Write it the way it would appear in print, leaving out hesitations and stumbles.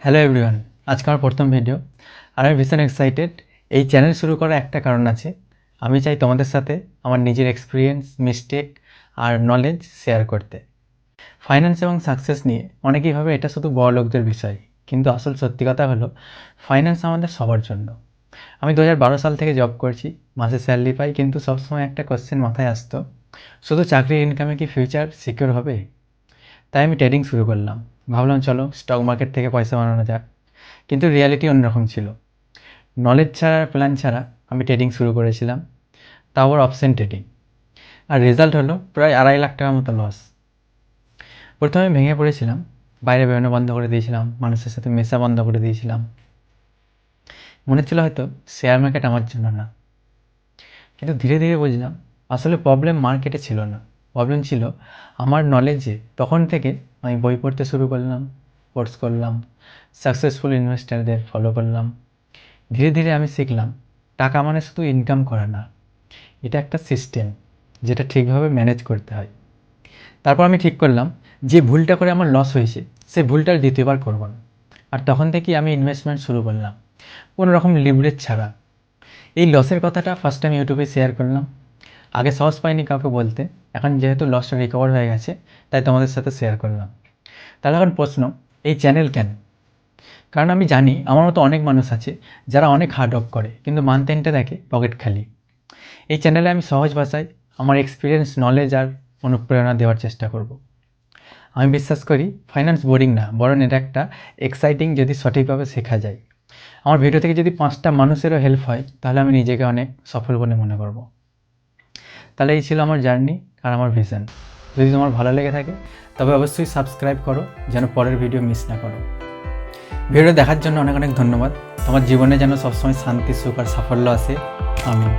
Hello everyone, আজকে আমার প্রথম ভিডিও আর আমি ভীষণ এক্সাইটেড। এই চ্যানেল শুরু করার একটা কারণ আছে, আমি চাই তোমাদের সাথে আমার নিজের এক্সপিরিয়েন্স, মিস্টেক আর নলেজ শেয়ার করতে। ফাইন্যান্স এবং সাকসেস নিয়ে অনেকেই ভাবে এটা শুধু বড় লোকদের বিষয়, কিন্তু আসল সত্যি কথা হলো ফাইন্যান্স আমাদের সবার জন্য। আমি 2012 সাল থেকে জব করছি, মাসে স্যালারি পাই, কিন্তু সবসময় একটা কোশ্চেন মাথায় আসতো, শুধু চাকরির ইনকামে কি ফিউচার সিকিউর হবে? তাই আমি ট্রেডিং শুরু করলাম। ভাবলাম চলো স্টক মার্কেট থেকে পয়সা বানানো যাক, কিন্তু রিয়ালিটি অন্যরকম ছিল। নলেজ ছাড়া আর প্ল্যান ছাড়া আমি ট্রেডিং শুরু করেছিলাম, তাও আবার অপশন ট্রেডিং। আর রেজাল্ট হলো প্রায় 2.5 লাখ টাকার মতো লস। প্রথমে আমি ভেঙে পড়েছিলাম, বাইরে বেরোনো বন্ধ করে দিয়েছিলাম, মানুষের সাথে মেশা বন্ধ করে দিয়েছিলাম। মনে ছিল হয়তো শেয়ার মার্কেট আমার জন্য না। কিন্তু ধীরে ধীরে বুঝলাম আসলে প্রবলেম মার্কেটে ছিল না, প্রবলেম ছিল আমার নলেজে। তখন থেকে আমি বই পড়তে শুরু করলাম, কোর্স করলাম, সাকসেসফুল ইনভেস্টারদের ফলো করলাম। ধীরে ধীরে আমি শিখলাম টাকা মানে শুধু ইনকাম করা না, এটা একটা সিস্টেম যেটা ঠিকভাবে ম্যানেজ করতে হয়। তারপর আমি ঠিক করলাম যে ভুলটা করে আমার লস হয়েছে সে ভুলটা আর দ্বিতীয়বার করব না। আর তখন থেকেই আমি ইনভেস্টমেন্ট শুরু করলাম, কোনো রকম লিভারেজ ছাড়া। এই লসের কথাটা ফার্স্ট টাইম ইউটিউবে শেয়ার করলাম। আগে সাহস পাইনি কাউকে বলতে, এখন যেহেতু লসটা রিকভার হয়ে গেছে তাই তোমাদের সাথে শেয়ার করলাম। তাহলে এখন প্রশ্ন, এই চ্যানেল কেন? কারণ আমি জানি আমার মতো অনেক মানুষ আছে যারা অনেক হার্ড ওয়ার্ক করে কিন্তু মান্থ এন্ডে দেখে পকেট খালি। এই চ্যানেলে আমি সহজ ভাষায় আমার এক্সপিরিয়েন্স, নলেজ আর অনুপ্রেরণা দেওয়ার চেষ্টা করব। আমি বিশ্বাস করি ফাইন্যান্স বোরিং না, বরং এটা একটা এক্সাইটিং যদি সঠিকভাবে শেখা যায়। আমার ভিডিও থেকে যদি 5টা মানুষেরও হেল্প হয় তাহলে আমি নিজেকে অনেক সফল বলে মনে করব। তাহলে এই ছিল আমার জার্নি আর আমার ভিশন। যদি তোমার ভালো লেগে থাকে তবে অবশ্যই সাবস্ক্রাইব করো যেন পরের ভিডিও মিস না করো। ভিডিও দেখার জন্য অনেক অনেক ধন্যবাদ। তোমার জীবনে যেন সবসময় শান্তি, সুখ আর সাফল্য আসে। আমিন।